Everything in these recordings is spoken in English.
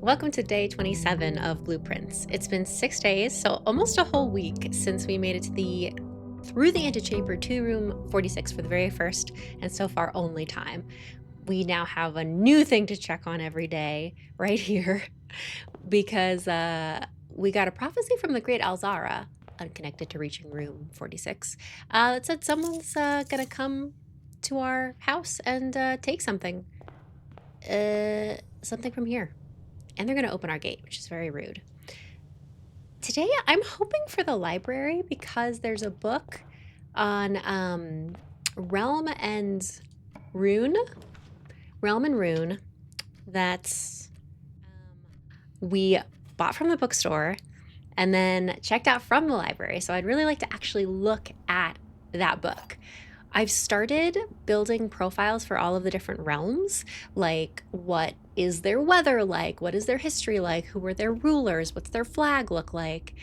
Welcome to day 27 of Blueprints. It's been 6 days, so almost a whole week since we made it through the antechamber to room 46 for the very first and so far only time. We now have a new thing to check on every day right here because we got a prophecy from the great Alzara, unconnected to reaching room 46, that said someone's gonna come to our house and take something. Something from here. And they're going to open our gate, which is very rude. Today, I'm hoping for the library because there's a book on Realm and Rune that we bought from the bookstore and then checked out from the library. So I'd really like to actually look at that book. I've started building profiles for all of the different realms, like what is their weather like? What is their history like? Who are their rulers? What's their flag look like?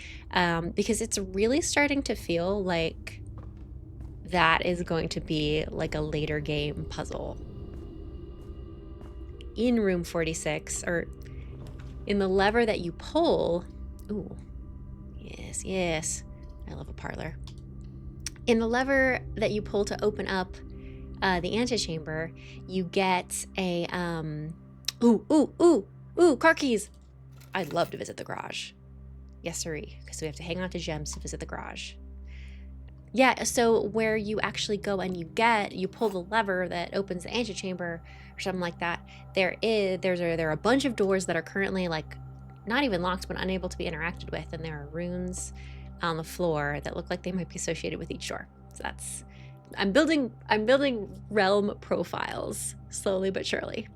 Because it's really starting to feel like that is going to be like a later game puzzle. In room 46, or in the lever that you pull, ooh, yes, I love a parlor. In the lever that you pull to open up the antechamber, you get a, car keys. I'd love to visit the garage. Yes, sirree, because we have to hang on to gems to visit the garage. Yeah, so where you actually go and you pull the lever that opens the antechamber or something like that, there are a bunch of doors that are currently like not even locked but unable to be interacted with, and there are runes on the floor that look like they might be associated with each door. So I'm building realm profiles slowly but surely.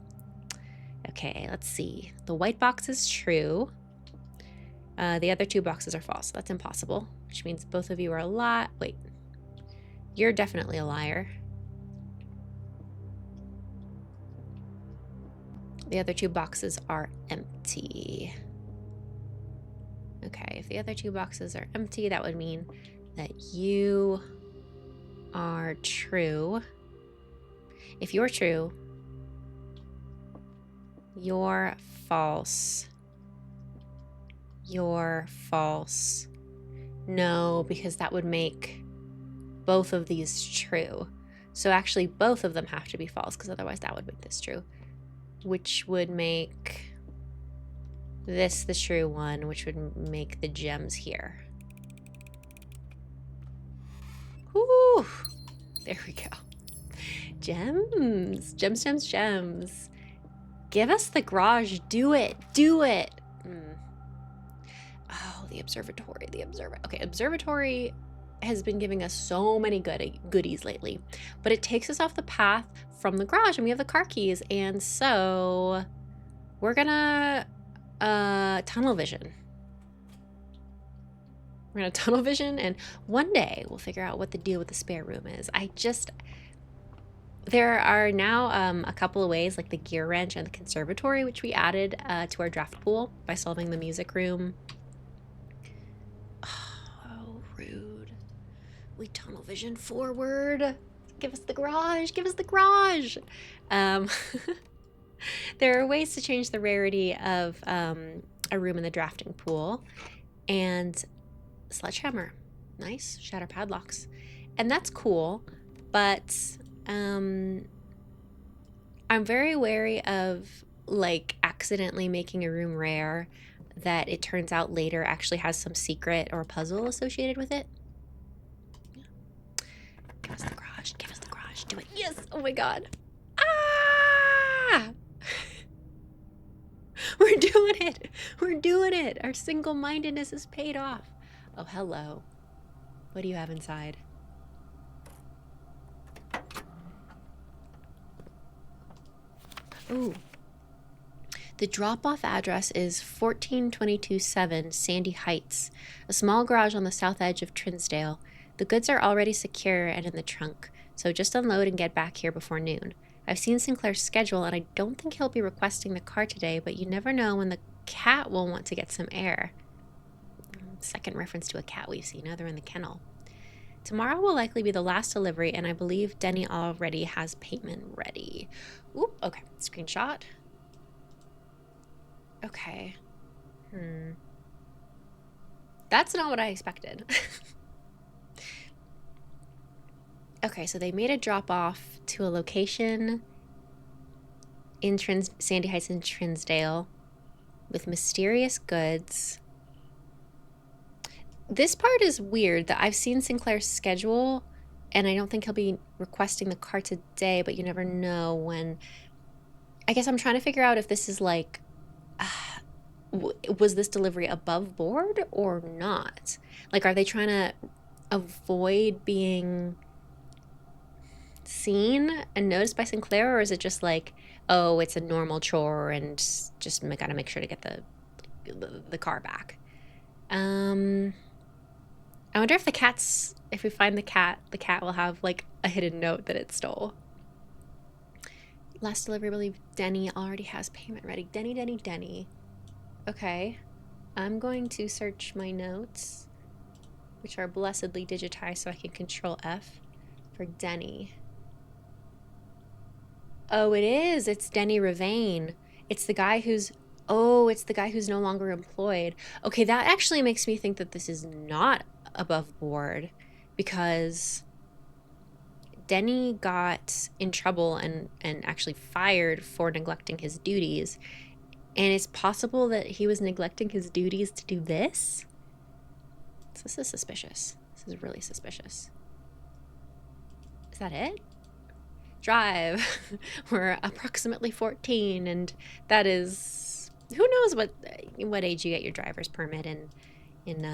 Okay, let's see. The white box is true. The other two boxes are false. That's impossible, which means both of you are a lot. Wait, you're definitely a liar. The other two boxes are empty. Okay, if the other two boxes are empty, that would mean that you are true. If you're true, you're false. You're false. No, because that would make both of these true. So actually both of them have to be false, because otherwise that would make this true, which would make this the true one, which would make the gems here. Whew. There we go. Gems. Gems. Give us the garage. Do it. Oh, the observatory. Okay, observatory has been giving us so many goodies lately, but it takes us off the path from the garage, and we have the car keys, and so we're gonna tunnel vision. We're gonna tunnel vision, and one day we'll figure out what the deal with the spare room is. There are now a couple of ways, like the gear wrench and the conservatory, which we added to our draft pool by solving the music room. Oh, rude. We tunnel vision forward. Give us the garage. There are ways to change the rarity of a room in the drafting pool. And sledgehammer. Nice. Shatter padlocks. And that's cool, but I'm very wary of like accidentally making a room rare that it turns out later actually has some secret or puzzle associated with it. Give us the garage. Do it. Yes. Oh my god. Ah! We're doing it. Our single-mindedness is paid off. Oh, hello. What do you have inside? Ooh. The drop-off address is 14227 Sandy Heights, a small garage on the south edge of Trinsdale. The goods are already secure and in the trunk, so just unload and get back here before noon. I've seen Sinclair's schedule, and I don't think he'll be requesting the car today, but you never know when the cat will want to get some air. Second reference to a cat we've seen. Now they're in the kennel. Tomorrow will likely be the last delivery, and I believe Denny already has payment ready. Oop, okay. Screenshot. Okay. That's not what I expected. Okay, so they made a drop off to a location in Sandy Heights in Trinsdale with mysterious goods. This part is weird that I've seen Sinclair's schedule, and I don't think he'll be requesting the car today, but you never know when. I guess I'm trying to figure out if this is like, was this delivery above board or not? Like, are they trying to avoid being seen and noticed by Sinclair, or is it just like, oh, it's a normal chore and just gotta make sure to get the car back? I wonder if if we find the cat will have like a hidden note that it stole. Last delivery, I believe Denny already has payment ready. Denny. Okay. I'm going to search my notes, which are blessedly digitized so I can control F for Denny. Oh, it is. It's Denny Ravain. It's the guy who's no longer employed. Okay, that actually makes me think that this is not above board, because Denny got in trouble and actually fired for neglecting his duties. And it's possible that he was neglecting his duties to do this? So this is suspicious. This is really suspicious. Is that it? Drive. We're approximately 14, and that is, who knows what age you get your driver's permit in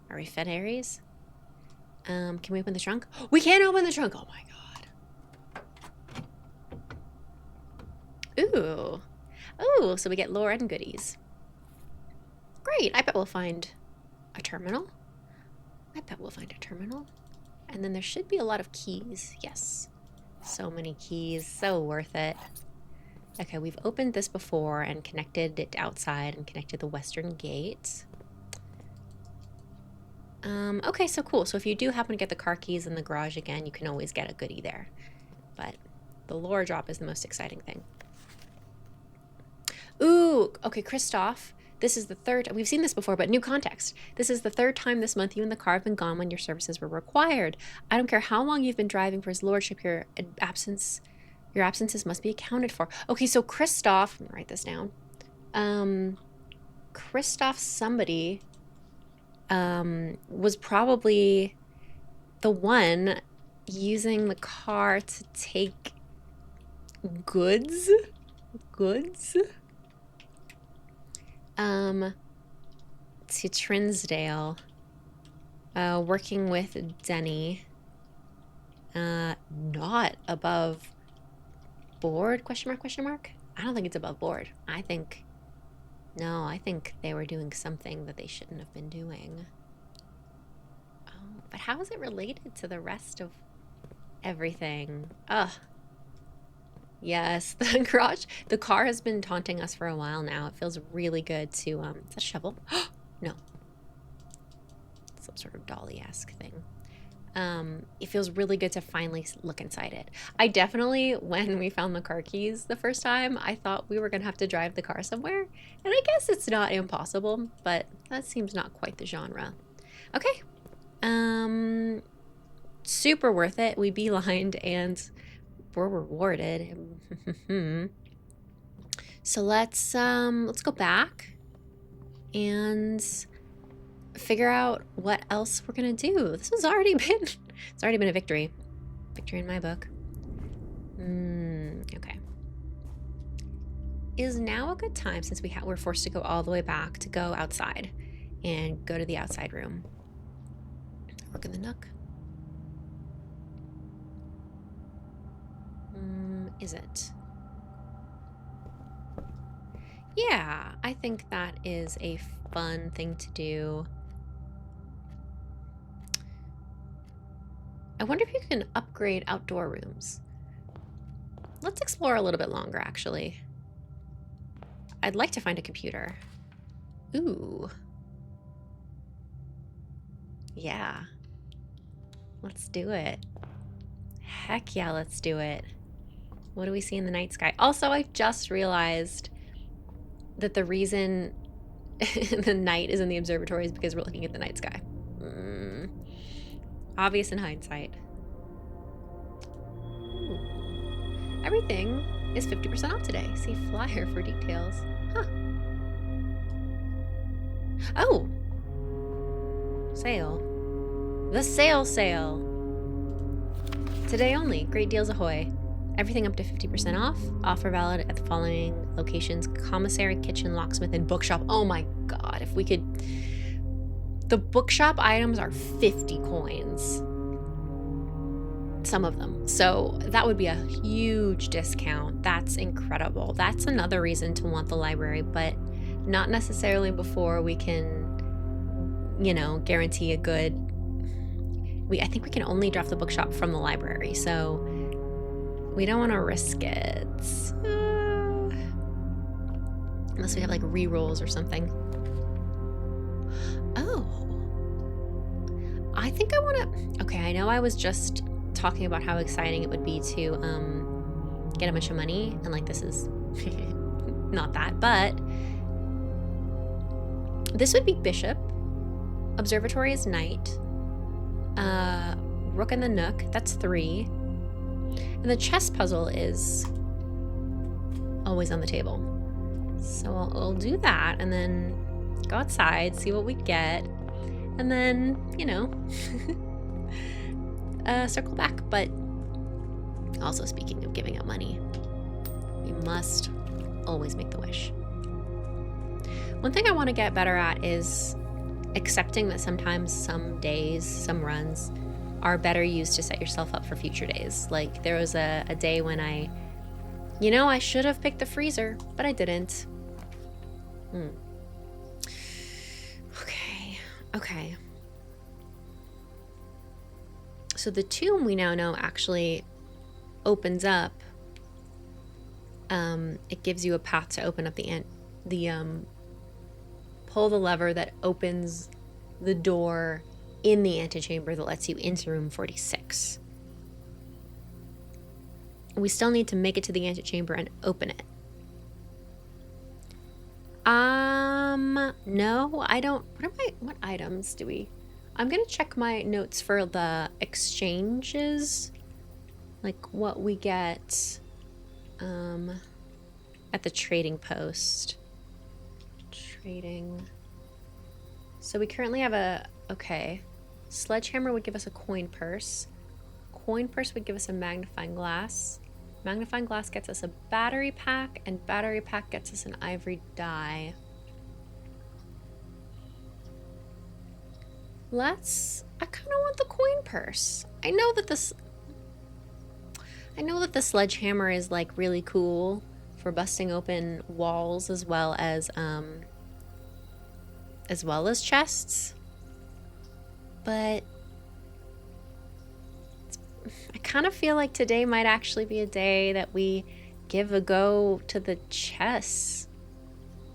are we Fed Aries? Can we open the trunk? We can't open the trunk. Oh my god. Ooh. Oh, so we get lore and goodies. Great. I bet we'll find a terminal. And then there should be a lot of keys. Yes. So many keys. So worth it. Okay, we've opened this before and connected it outside and connected the western gate. Okay, so cool. So if you do happen to get the car keys in the garage again, you can always get a goodie there. But the lore drop is the most exciting thing. Ooh, okay, Christoph. This is the third, we've seen this before, but new context. This is the third time this month you and the car have been gone when your services were required. I don't care how long you've been driving for his lordship, your absences must be accounted for. Okay, so Christoph, let me write this down. Christoph somebody was probably the one using the car to take goods to Trinsdale, working with Denny. Not above board, question mark? I don't think it's above board. I think they were doing something that they shouldn't have been doing. Oh, but how is it related to the rest of everything? Ugh. Yes, the car has been taunting us for a while now. It feels really good to, is that a shovel? No. Some sort of dolly-esque thing. It feels really good to finally look inside it. I definitely, when we found the car keys the first time, I thought we were gonna have to drive the car somewhere. And I guess it's not impossible, but that seems not quite the genre. Okay. Super worth it. We beelined and we're rewarded. So let's go back and figure out what else we're gonna do. This has already been a victory in my book. Okay, is now a good time, since we're forced to go all the way back, to go outside and go to the outside room? Work in the nook. Is it? Yeah, I think that is a fun thing to do. I wonder if you can upgrade outdoor rooms. Let's explore a little bit longer, actually. I'd like to find a computer. Ooh. Yeah. Let's do it. Heck yeah, let's do it. What do we see in the night sky? Also, I just realized that the reason the night is in the observatory is because we're looking at the night sky. Obvious in hindsight. Ooh. Everything is 50% off today. See flyer for details. Huh. Oh! Sale. The sale. Today only. Great deals ahoy. Everything up to 50% off. Offer valid at the following locations: commissary, kitchen, locksmith, and bookshop. Oh my god, if we could... The bookshop items are 50 coins. Some of them. So that would be a huge discount. That's incredible. That's another reason to want the library, but not necessarily before we can, you know, guarantee a good... I think we can only draft the bookshop from the library, so we don't want to risk it. Unless we have like re-rolls or something. Oh. I think I want to... Okay, I know I was just talking about how exciting it would be to get a bunch of money, and like this is not that, but this would be bishop, observatory is knight, rook and the nook, that's 3, and the chess puzzle is always on the table. So I'll do that and then go outside, see what we get, and then, you know, circle back. But also, speaking of giving up money, we must always make the wish. One thing I want to get better at is accepting that sometimes some days, some runs are better used to set yourself up for future days. Like there was a day when I should have picked the freezer, but I didn't. Okay. So the tomb, we now know, actually opens up. It gives you a path to open up pull the lever that opens the door in the antechamber that lets you into room 46. We still need to make it to the antechamber and open it. No, I don't. What items do we... I'm gonna check my notes for the exchanges, like what we get at the trading post. Trading. So we currently have sledgehammer would give us a coin purse. Coin purse would give us a magnifying glass. Magnifying glass gets us a battery pack, and battery pack gets us an ivory die. I kind of want the coin purse. I know that the sledgehammer is like really cool for busting open walls as well as chests. But I kind of feel like today might actually be a day that we give a go to the chess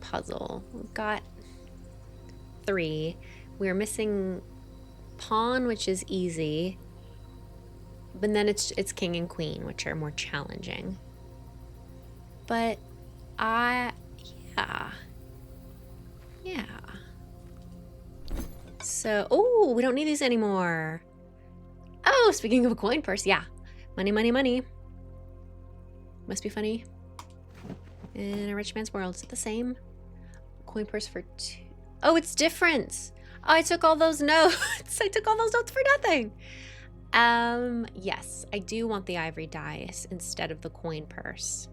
puzzle. We've got 3. We're missing pawn, which is easy, but then it's king and queen, which are more challenging. But yeah. So, we don't need these anymore. Oh, speaking of a coin purse, yeah. Money. Must be funny. In a rich man's world. Is it the same? Coin purse for 2. Oh, it's different. Oh, I took all those notes. I took all those notes for nothing. Yes, I do want the ivory dice instead of the coin purse.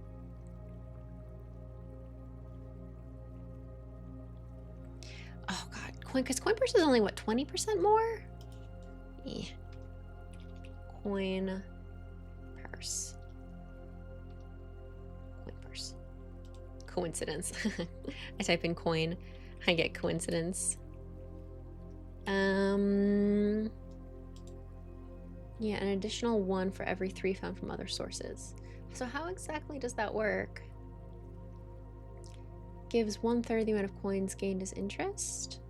Oh god, because coin purse is only what, 20% more? Coin purse. Coincidence. I type in coin, I get coincidence. Yeah, an additional 1 for every 3 found from other sources. So how exactly does that work? Gives 1/3 the amount of coins gained as interest.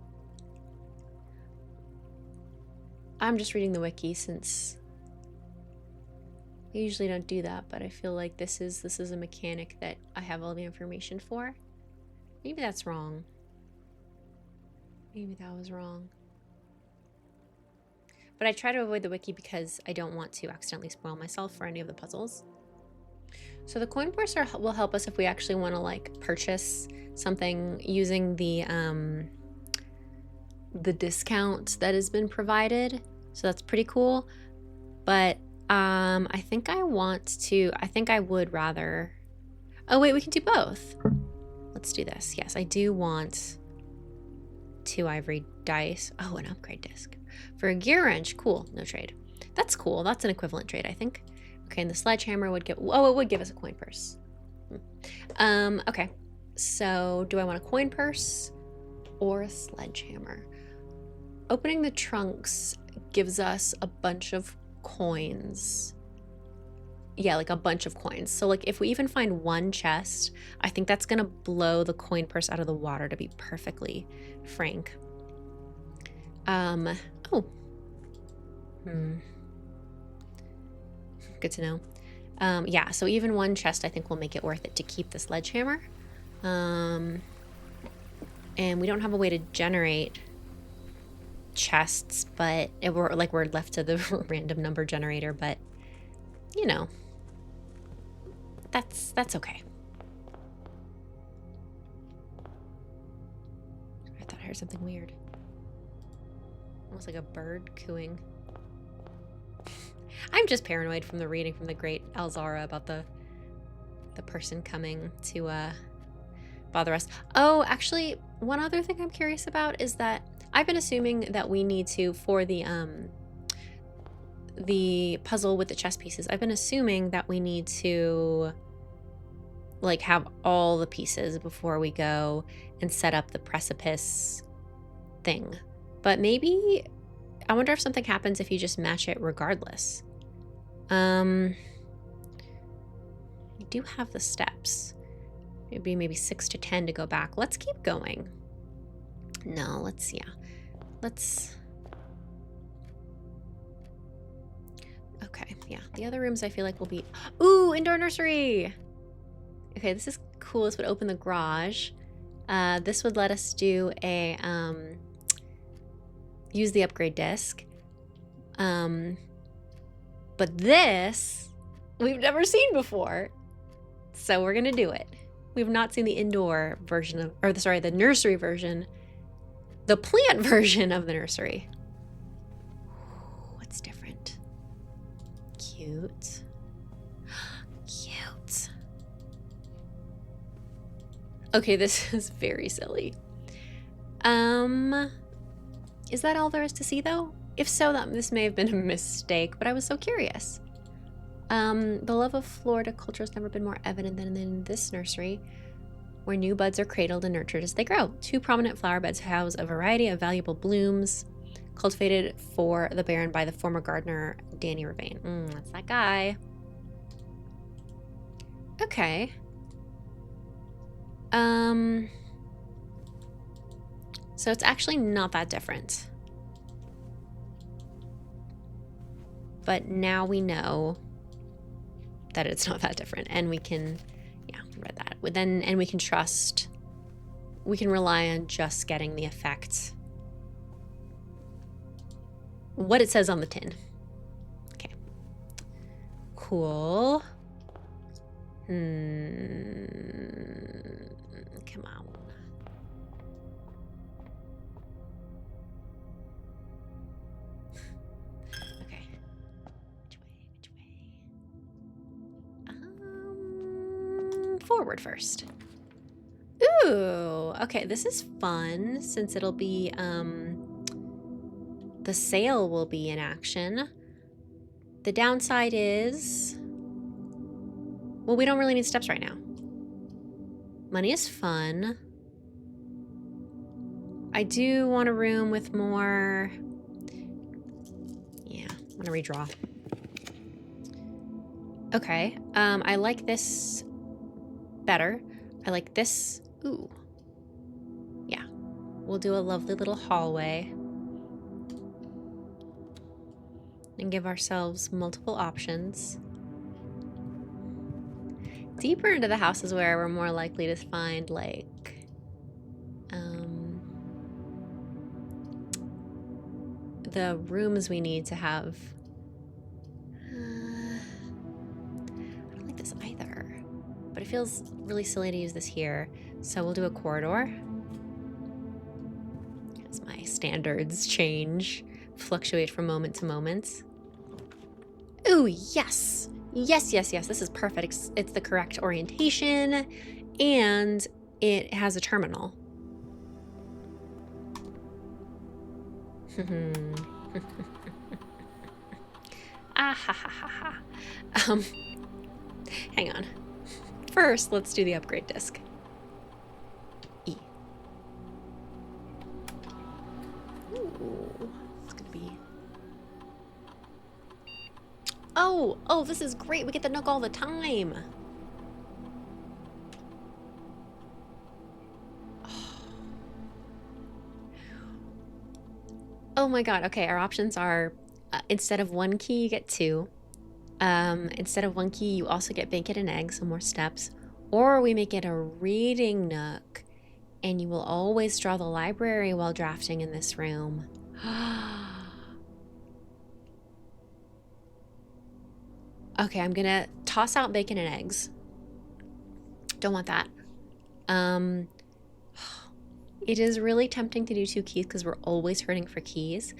I'm just reading the wiki since I usually don't do that, but I feel like this is a mechanic that I have all the information for. Maybe that's wrong. Maybe that was wrong. But I try to avoid the wiki because I don't want to accidentally spoil myself for any of the puzzles. So the coin purse will help us if we actually want to like purchase something using the discount that has been provided. So that's pretty cool. But I think I would rather. Oh wait, we can do both. Let's do this. Yes, I do want 2 ivory dice. Oh, an upgrade disc. For a gear wrench, cool, no trade. That's cool, that's an equivalent trade, I think. Okay, and the sledgehammer would give, oh, it would give us a coin purse. Okay, so do I want a coin purse or a sledgehammer? Opening the trunks gives us a bunch of coins. Yeah, like a bunch of coins. So like if we even find 1 chest, I think that's gonna blow the coin purse out of the water, to be perfectly frank. Good to know. Yeah, so even 1 chest I think will make it worth it to keep the sledgehammer. And we don't have a way to generate chests, but we're left to the random number generator, but you know, that's okay. I thought I heard something weird. Almost like a bird cooing. I'm just paranoid from the reading from the great Alzara about the person coming to bother us. Oh, actually, one other thing I'm curious about is that I've been assuming that we need to, for the puzzle with the chess pieces, I've been assuming that we need to like have all the pieces before we go and set up the precipice thing. But maybe, I wonder if something happens if you just match it regardless. You do have the steps. Maybe 6 to 10 to go back. Let's keep going. No, let's. Okay, yeah. The other rooms I feel like will be... Ooh, indoor nursery! Okay, this is cool. This would open the garage. This would let us do a... use the upgrade disc. But this, we've never seen before. So we're gonna do it. We've not seen the indoor version of... Or, sorry, the nursery version. The plant version of the nursery. What's different? Cute. Cute. Okay, this is very silly. Is that all there is to see, though? If so, this may have been a mistake, but I was so curious. The love of Florida culture has never been more evident than in this nursery, where new buds are cradled and nurtured as they grow. 2 prominent flower beds house a variety of valuable blooms, cultivated for the Baron by the former gardener, Danny Ravane. That's that guy. Okay. So it's actually not that different. But now we know that it's not that different, and we can, yeah, read that. And we can trust, we can rely on just getting the effect, what it says on the tin. Okay. Cool. Come on. Forward first. Ooh, okay, this is fun since it'll be, the sail will be in action. The downside is, well, we don't really need steps right now. Money is fun. I do want a room with more, yeah, I want to redraw. Okay, I like this better. I like this. Ooh. Yeah. We'll do a lovely little hallway. And give ourselves multiple options. Deeper into the house is where we're more likely to find, like, the rooms we need to have. I don't like this either, but it feels really silly to use this here. So we'll do a corridor. As my standards change, fluctuate from moment to moment. Ooh, yes. Yes, yes, yes. This is perfect. It's the correct orientation, and it has a terminal. Ah ha ha ha ha. Hang on. First, let's do the upgrade disc. E. Ooh, it's gonna be. Oh, this is great. We get the Nook all the time. Oh my god. Okay, our options are instead of 1 key, you get 2. Instead of 1 key, you also get bacon and eggs, so more steps. Or we make it a reading nook, and you will always draw the library while drafting in this room. Okay, I'm gonna toss out bacon and eggs. Don't want that. It is really tempting to do 2 keys because we're always hurting for keys.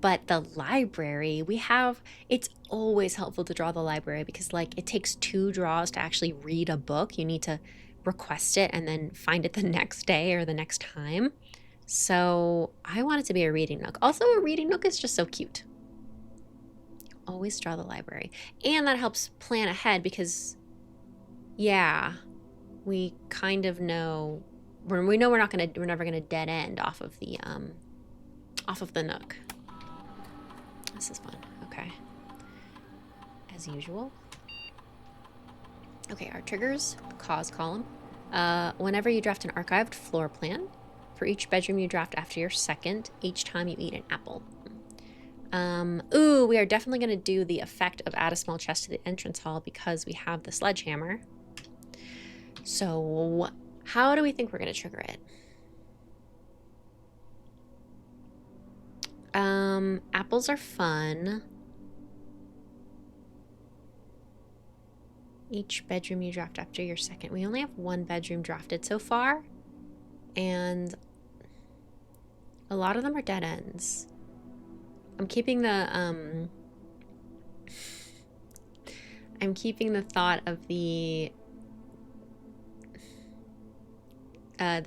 But the library, it's always helpful to draw the library because like it takes 2 draws to actually read a book. You need to request it and then find it the next day or the next time. So I want it to be a reading nook. Also, a reading nook is just so cute. Always draw the library. And that helps plan ahead because, yeah, we kind of know, we know we're never gonna dead end off of the nook. This is fun. Okay. As usual. Okay, our triggers, cause column. Whenever you draft an archived floor plan, for each bedroom you draft after your second, each time you eat an apple. Ooh, we are definitely going to do the effect of add a small chest to the entrance hall because we have the sledgehammer. So, how do we think we're going to trigger it? Apples are fun. Each bedroom you draft after your second. We only have 1 bedroom drafted so far, and a lot of them are dead ends. I'm keeping the thought of the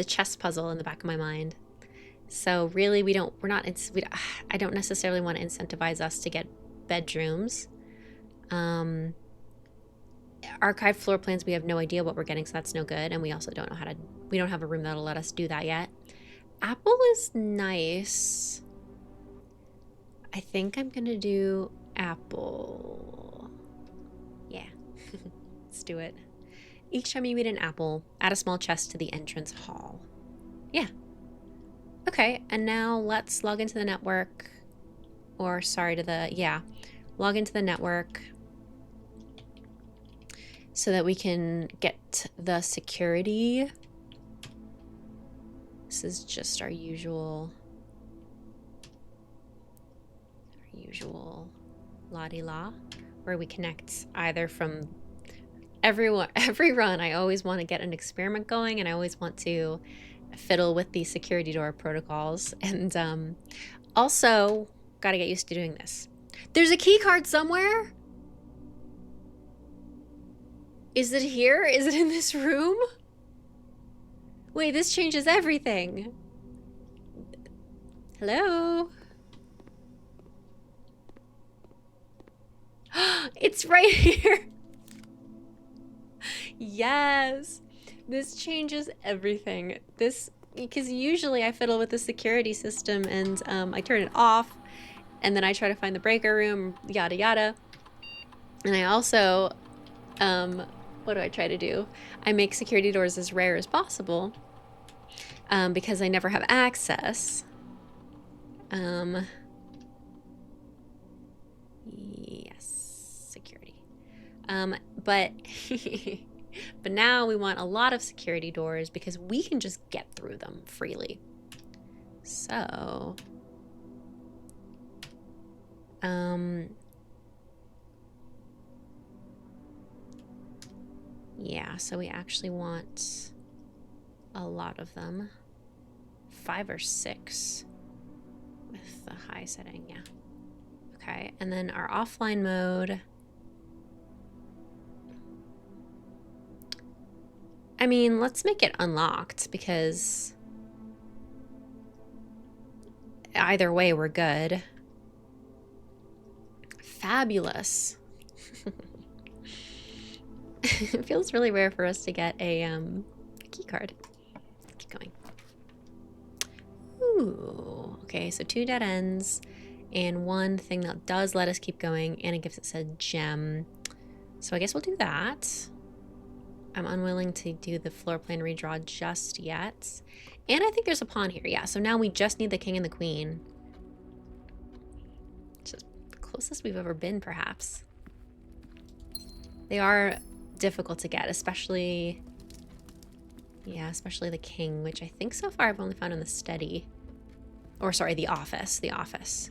chess puzzle in the back of my mind. So really, I don't necessarily want to incentivize us to get bedrooms. Archive floor plans, we have no idea what we're getting, so that's no good. And we also don't know we don't have a room that'll let us do that yet. Apple is nice. I think I'm gonna do apple. Yeah, let's do it. Each time you eat an apple, add a small chest to the entrance hall. Yeah. Okay, and now let's log into the network. Or sorry, log into the network so that we can get the security. This is just our usual la-di-la, where we connect either from every run. I always want to get an experiment going, and I always want to fiddle with the security door protocols. And also, got to get used to doing this. There's a key card somewhere. Is it here? Is it in this room? Wait, this changes everything. Hello? It's right here. Yes. This changes everything. Because usually I fiddle with the security system and I turn it off and then I try to find the breaker room, yada yada. And I also, what do I try to do? I make security doors as rare as possible because I never have access. Yes, security. But but now we want a lot of security doors because we can just get through them freely. So Yeah, so we actually want a lot of them. 5 or 6 with the high setting, yeah. Okay, and then our offline mode. I mean, let's make it unlocked because either way we're good. Fabulous. It feels really rare for us to get a key card. Keep going. Ooh, okay, so 2 dead ends and 1 thing that does let us keep going, and it gives us a gem. So I guess we'll do that. I'm unwilling to do the floor plan redraw just yet. And I think there's a pawn here. Yeah, so now we just need the king and the queen. Which is the closest we've ever been, perhaps. They are difficult to get, especially... Yeah, especially the king, which I think so far I've only found in the steady. Or sorry, the office. The office.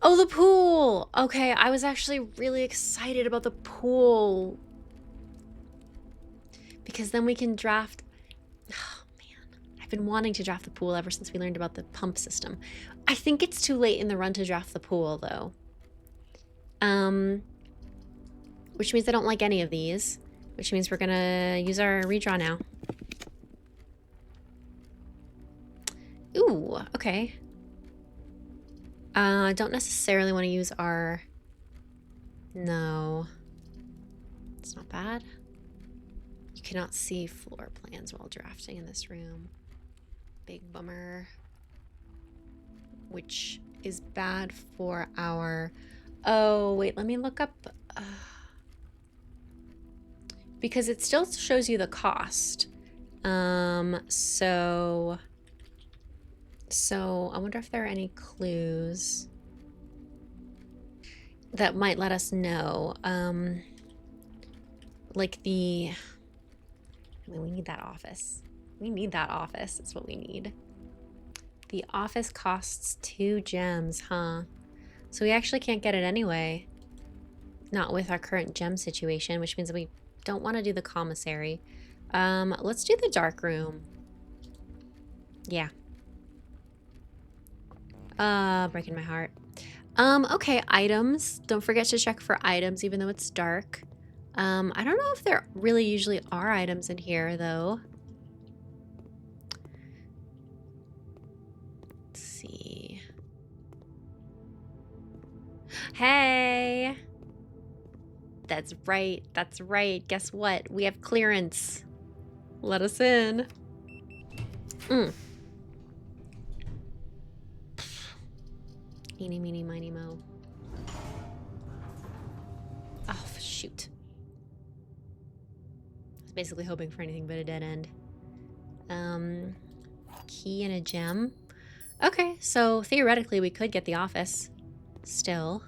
Oh, the pool! Okay, I was actually really excited about the pool. Because then we can draft... Oh, man. I've been wanting to draft the pool ever since we learned about the pump system. I think it's too late in the run to draft the pool, though. Which means I don't like any of these. Which means we're gonna use our redraw now. Ooh, okay. I don't necessarily want to use our... No. It's not bad. You cannot see floor plans while drafting in this room. Big bummer. Which is bad for our... Oh, wait, let me look up... because it still shows you the cost. So I wonder if there are any clues that might let us know. Like the... I mean, we need that office. We need that office. That's what we need. The office costs 2 gems, huh? So we actually can't get it anyway. Not with our current gem situation, which means that we don't want to do the commissary. Let's do the dark room. Yeah. Breaking my heart. Okay, items. Don't forget to check for items, even though it's dark. I don't know if there really usually are items in here, though. Let's see. Hey! That's right. That's right. Guess what? We have clearance. Let us in. Eeny, meeny, miny, mo. Oh, shoot. I was basically hoping for anything but a dead end. Key and a gem. Okay, so theoretically we could get the office. Still.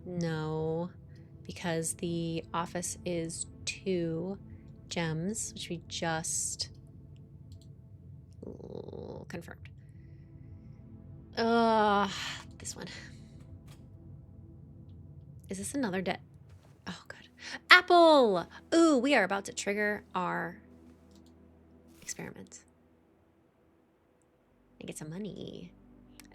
No, because the office is 2 gems, which we just confirmed. This one. Is this another debt? Oh, good. Apple! Ooh, we are about to trigger our experiment. And get some money.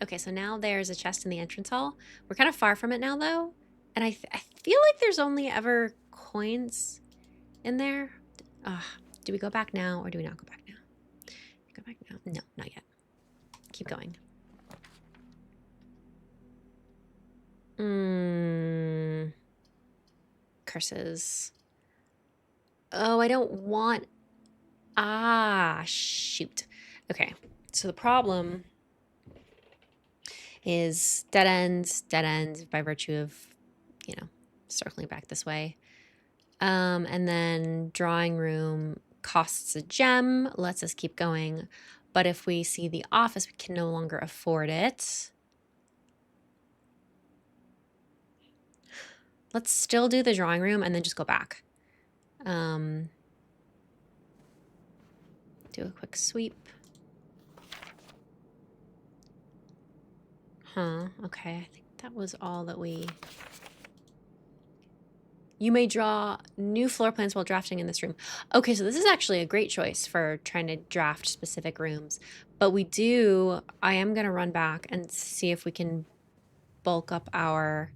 Okay, so now there's a chest in the entrance hall. We're kind of far from it now, though. And I feel like there's only ever coins in there. Do we go back now or do we not go back now? Go back now? No, not yet. Keep going. Curses. Oh, I don't want... shoot. Okay, so the problem is dead ends by virtue of, you know, circling back this way. And then drawing room costs a gem, lets us keep going. But if we see the office, we can no longer afford it. Let's still do the drawing room and then just go back. Do a quick sweep. Huh, okay. I think that was all that we... You may draw new floor plans while drafting in this room. Okay, so this is actually a great choice for trying to draft specific rooms. But I am going to run back and see if we can bulk up our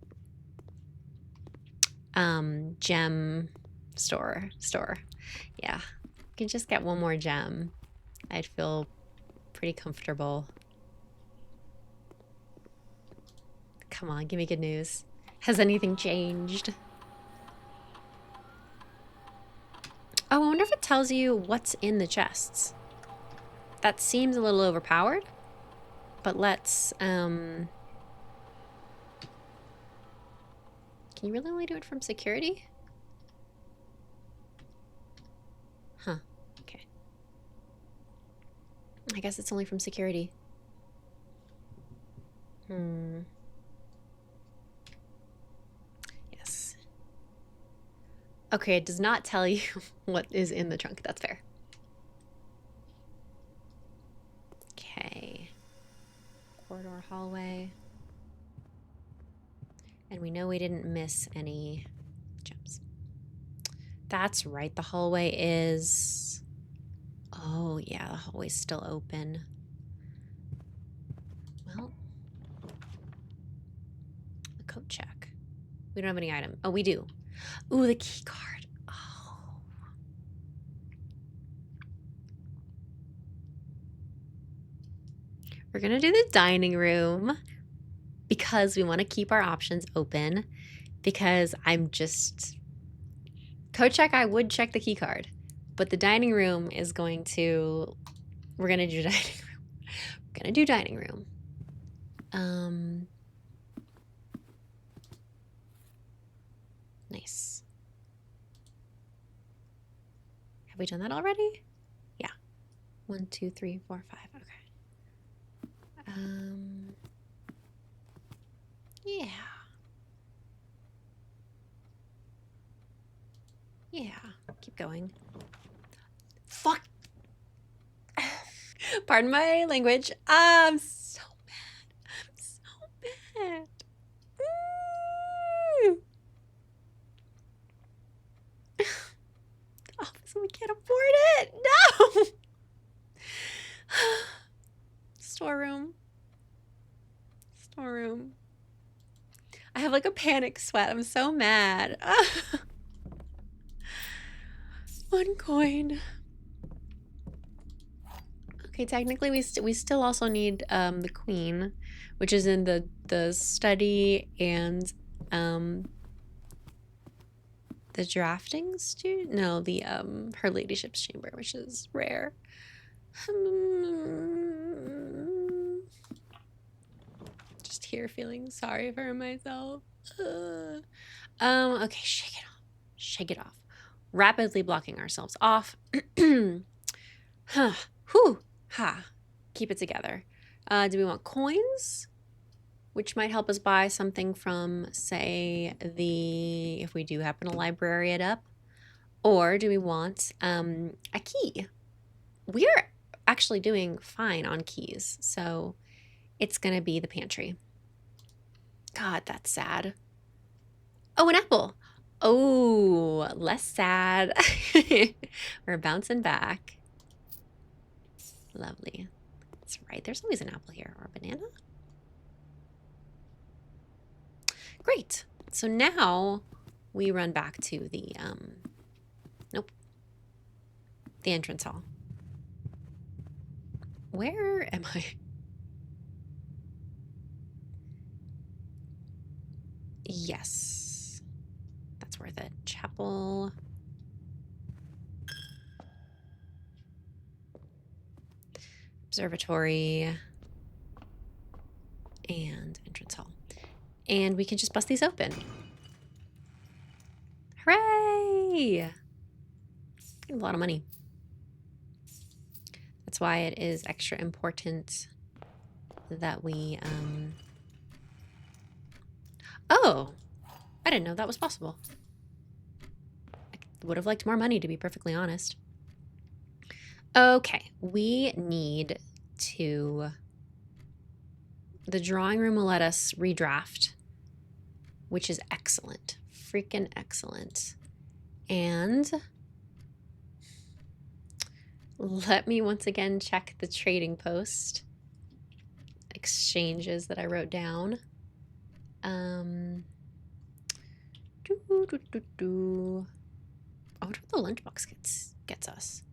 gem store. Yeah, we can just get one more gem. I'd feel pretty comfortable. Come on, give me good news. Has anything changed? Oh, I wonder if it tells you what's in the chests. That seems a little overpowered, but let's, can you really only do it from security? Huh, okay. I guess it's only from security. Yes. Okay, it does not tell you what is in the trunk. That's fair. Okay. Corridor, hallway. And we know we didn't miss any gems. That's right, the hallway is... Oh, yeah, the hallway's still open. Well, the coat check. We don't have any item. Oh, we do. Ooh, the key card. Oh. We're gonna do the dining room because we want to keep our options open. Because I'm just... Coat check, I would check the key card. But the dining room is going to... We're gonna do dining room. We're gonna do dining room. Nice. Have we done that already? Yeah. 1, 2, 3, 4, 5. Okay. Yeah. Yeah. Keep going. Fuck. Pardon my language. I'm so mad. I'm so mad. The office, we can't afford it. No. Storeroom. I have like a panic sweat. I'm so mad. 1 coin. Okay, technically we still also need the queen, which is in the study and the drafting student. No, the her ladyship's chamber, which is rare. Just here feeling sorry for myself. Okay, shake it off. Rapidly blocking ourselves off. Huh. Whew. Ha. Keep it together. Do we want coins? Which might help us buy something from, say, if we do happen to library it up. Or do we want a key? We are actually doing fine on keys, so it's gonna be the pantry. God, that's sad. Oh, an apple. Oh, less sad. We're bouncing back. Lovely. That's right. There's always an apple here. Or a banana. Great. So now we run back to the, nope. The entrance hall. Where am I? Yes. That's worth it. Chapel. Observatory. And entrance hall. And we can just bust these open. Hooray! A lot of money. That's why it is extra important that we, Oh! I didn't know that was possible. I would have liked more money, to be perfectly honest. Okay, we need to The drawing room will let us redraft, which is excellent. Freaking excellent. And let me once again check the trading post exchanges that I wrote down. I wonder what the lunchbox gets us.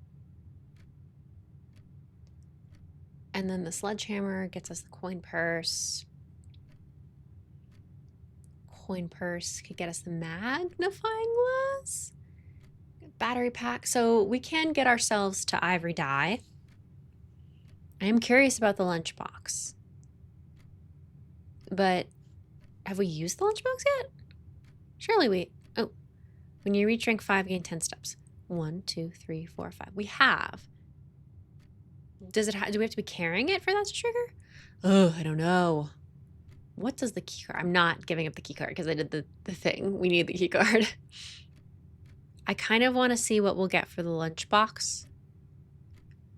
And then the sledgehammer gets us the coin purse. Coin purse could get us the magnifying glass. Battery pack. So we can get ourselves to ivory dye. I am curious about the lunchbox. But have we used the lunchbox yet? Surely we... Oh. When you reach rank 5, gain 10 steps. 1, 2, 3, 4, 5. We have. Do we have to be carrying it for that to trigger? Oh, I don't know. What does the key card? I'm not giving up the key card because I did the thing. We need the key card. I kind of want to see what we'll get for the lunchbox.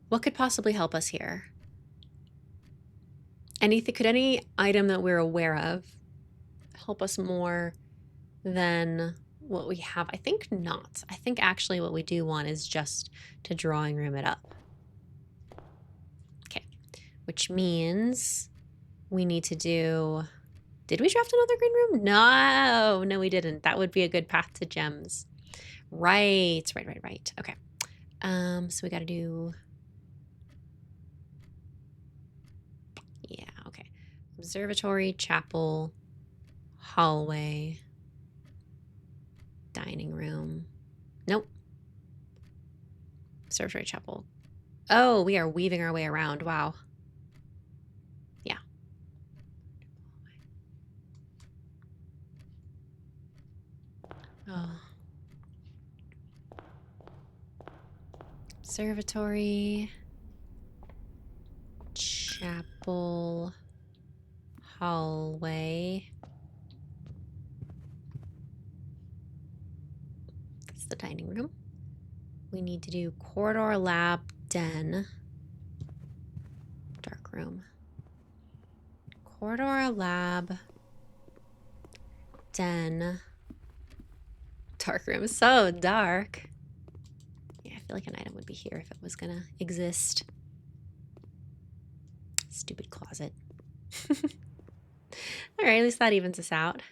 What could possibly help us here? Could any item that we're aware of help us more than what we have? I think not. I think actually what we do want is just to drawing room it up. Which means we need to do... Did we draft another green room? No, we didn't. That would be a good path to gems. Right. Okay. So we got to do... Yeah, okay. Observatory, chapel, hallway, dining room. Nope. Observatory, chapel. Oh, we are weaving our way around. Wow. Oh. Observatory, chapel, hallway. That's the dining room. We need to do corridor, lab, den, dark room. Corridor, lab, den, dark room. So dark. Yeah, I feel like an item would be here if it was gonna exist. Stupid closet. All right, at least that evens us out.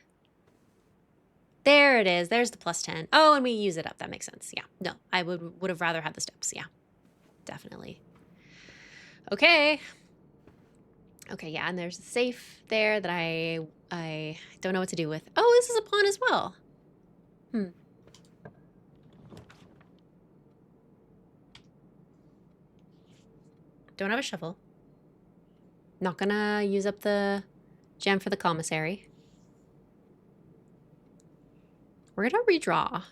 There it is. There's the plus 10. Oh, and we use it up. That makes sense. Yeah. No, I would have rather had the steps. Yeah, definitely. Okay. Okay, yeah, and there's a safe there that I don't know what to do with. Oh, this is a pawn as well. Don't have a shovel. Not gonna use up the gem for the commissary. We're gonna redraw.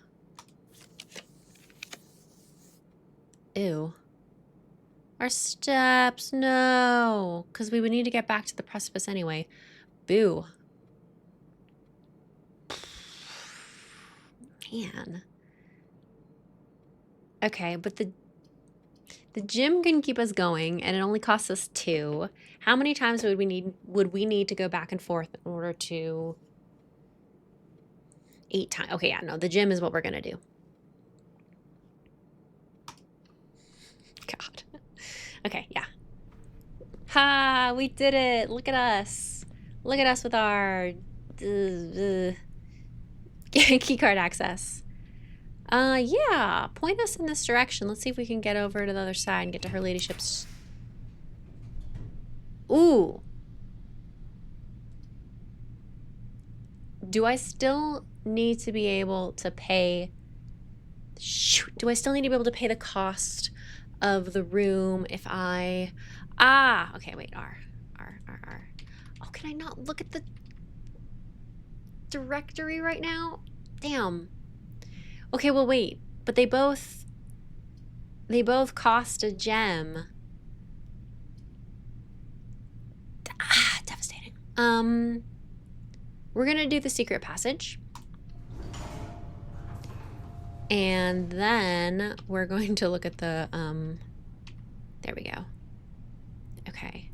Ew. Our steps, no. Because we would need to get back to the precipice anyway. Boo. Man. Okay, but the gym can keep us going, and it only costs us 2. How many times would we need to go back and forth in order to... 8 times. Okay, yeah, no, the gym is what we're gonna do. God. Okay, yeah. Ha! We did it! Look at us. Look at us with our keycard access. Yeah. Point us in this direction. Let's see if we can get over to the other side and get to her ladyship's... Ooh. Do I still need to be able to pay... Shoot. Do I still need to be able to pay the cost of the room if I... Ah! Okay, wait. R. Oh, can I not look at the directory right now? Damn. Okay, well, wait. But they both cost a gem. Ah, devastating. We're gonna do the secret passage. And then we're going to look at the, there we go. Okay.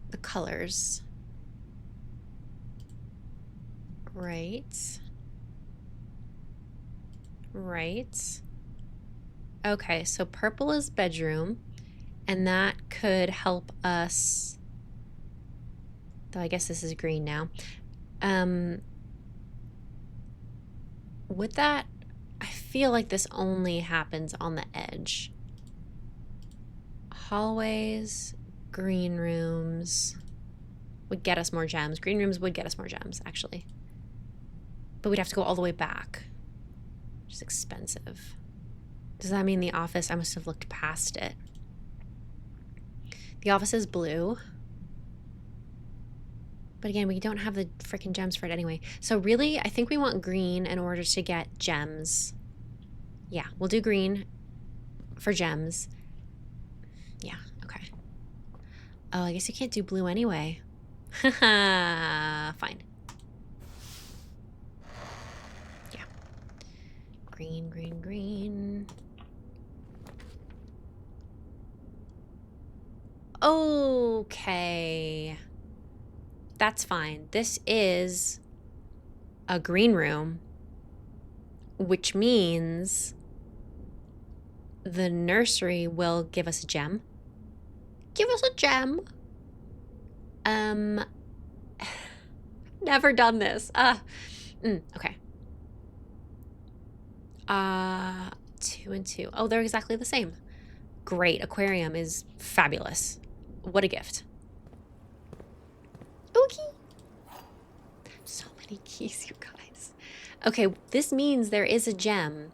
The colors. Right. Right. Okay, so purple is bedroom, and that could help us. Though I guess this is green now. Would that... I feel like this only happens on the edge. Hallways, green rooms would get us more gems. Green rooms would get us more gems, actually. But we'd have to go all the way back, which is expensive. Does that mean the office? I must have looked past it. The office is blue. But again, we don't have the freaking gems for it anyway. So really, I think we want green in order to get gems. Yeah, we'll do green for gems. Yeah, okay. Oh, I guess you can't do blue anyway. Haha, fine. Yeah. Green, green, green. Okay. That's fine. This is a green room, which means the nursery will give us a gem. Give us a gem. Never done this. Okay. 2 and 2. Oh, they're exactly the same. Great. Aquarium is fabulous. What a gift. Okay. So many keys, you guys. Okay, this means there is a gem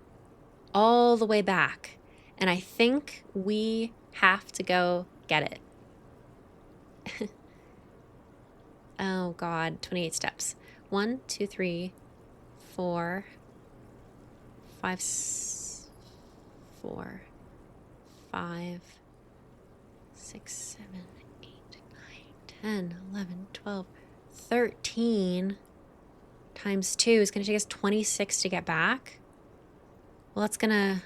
all the way back. And I think we have to go get it. Oh, God. 28 steps. 1, 2, 3, 4, 5, 4, 5, 6, 7, 8, 9, 10, 11, 12, 13 times 2 is going to take us 26 to get back. Well, that's going to...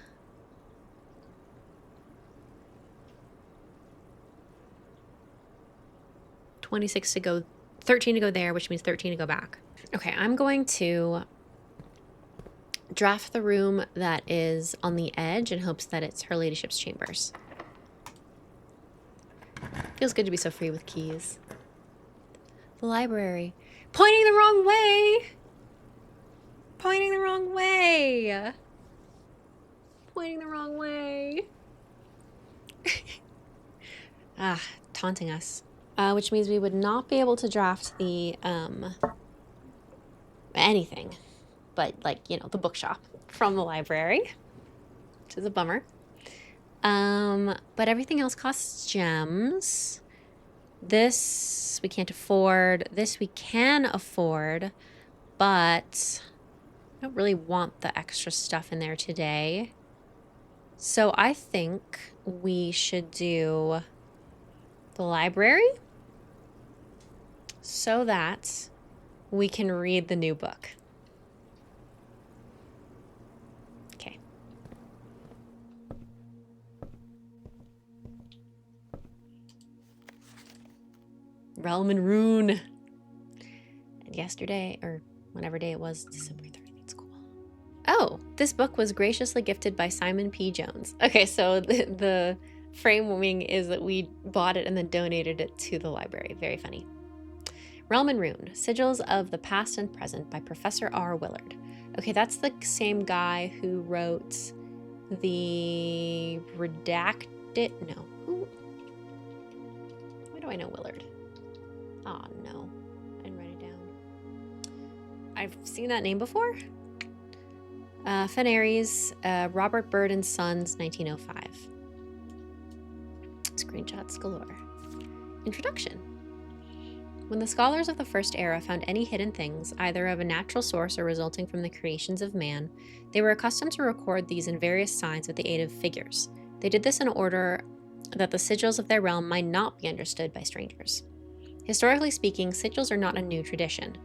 $26 to go, 13 to go there, which means 13 to go back. Okay, I'm going to draft the room that is on the edge in hopes that it's her ladyship's chambers. Feels good to be so free with keys. The library. Pointing the wrong way! Pointing the wrong way! Pointing the wrong way. Taunting us. Which means we would not be able to draft the, anything. But, like, you know, the bookshop from the library. Which is a bummer. But everything else costs gems. This we can't afford. This we can afford. But I don't really want the extra stuff in there today. So I think we should do the library so that we can read the new book. Okay. Realm and Rune. And yesterday, or whatever day it was, December 3rd. That's cool. Oh, this book was graciously gifted by Simon P. Jones. Okay, so the framing is that we bought it and then donated it to the library. Very funny. Realm and Rune, Sigils of the Past and Present by Professor R. Willard. Okay, that's the same guy who wrote the Redacted... No. Who? Why do I know Willard? Oh, no. I didn't write it down. I've seen that name before. Fenaries, Robert Byrd and Sons, 1905. Screenshots galore. Introduction. When the scholars of the First Era found any hidden things, either of a natural source or resulting from the creations of man, they were accustomed to record these in various signs with the aid of figures. They did this in order that the sigils of their realm might not be understood by strangers. Historically speaking, sigils are not a new tradition.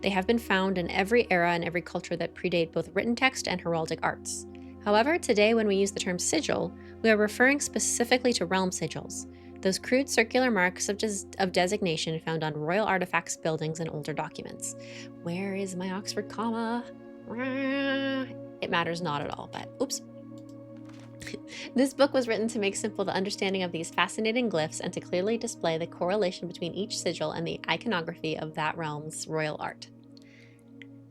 They have been found in every era and every culture that predate both written text and heraldic arts. However, today when we use the term sigil, we are referring specifically to realm sigils, those crude circular marks of designation found on royal artifacts, buildings, and older documents. Where is my Oxford comma? It matters not at all, but oops. This book was written to make simple the understanding of these fascinating glyphs and to clearly display the correlation between each sigil and the iconography of that realm's royal art.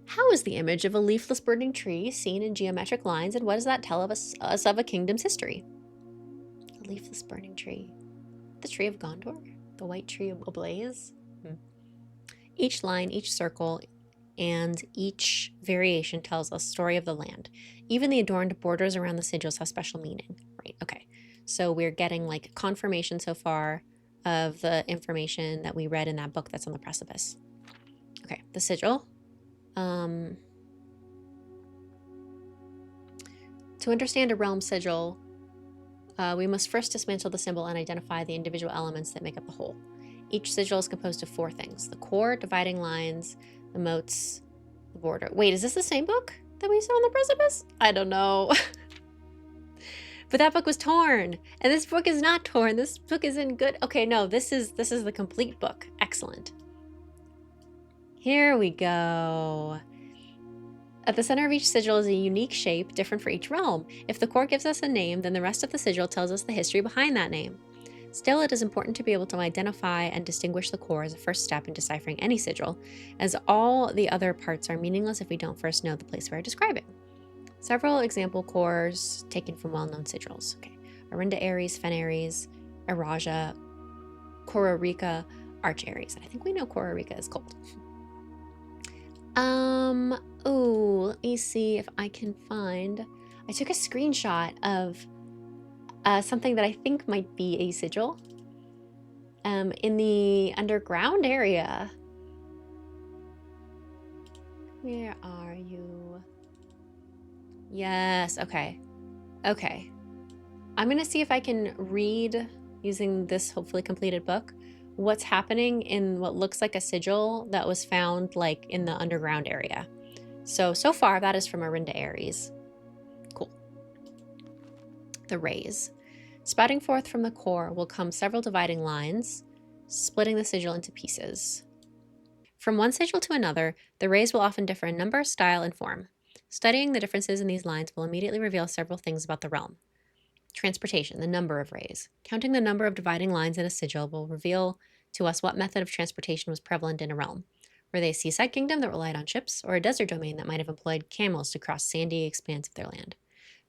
How is the image of a leafless burning tree seen in geometric lines, and what does that tell us of a kingdom's history? A leafless burning tree. The tree of Gondor? The white tree ablaze? Each line, each circle, and each variation tells a story of the land. Even the adorned borders around the sigils have special meaning. Right, okay. So we're getting like confirmation so far of the information that we read in that book that's on the precipice. Okay, the sigil. To understand a realm sigil, we must first dismantle the symbol and identify the individual elements that make up the whole. Each sigil is composed of 4 things: the core, dividing lines, the moats, the border. Wait, is this the same book that we saw on the precipice? I don't know. But that book was torn, and this book is not torn. This book is in good. Okay, no, this is the complete book. Excellent. Here we go. At the center of each sigil is a unique shape, different for each realm. If the core gives us a name, then the rest of the sigil tells us the history behind that name. Still, it is important to be able to identify and distinguish the core as a first step in deciphering any sigil, as all the other parts are meaningless if we don't first know the place we are describing. Several example cores taken from well-known sigils. Okay, Arinda Aries, Fen Aries, Araja, Kororika, Arch Aries. I think we know Kororika is cold. Let me see if I can find. I took a screenshot of something that I think might be a sigil in the underground area. Where are you? Yes, okay. Okay. I'm gonna see if I can read, using this hopefully completed book, what's happening in what looks like a sigil that was found like in the underground area. So far that is from Arinda Aries. Cool. The rays. Spouting forth from the core will come several dividing lines, splitting the sigil into pieces. From one sigil to another, the rays will often differ in number, style, and form. Studying the differences in these lines will immediately reveal several things about the realm. Transportation, the number of rays. Counting the number of dividing lines in a sigil will reveal to us what method of transportation was prevalent in a realm. Were they a seaside kingdom that relied on ships, or a desert domain that might have employed camels to cross sandy expanse of their land?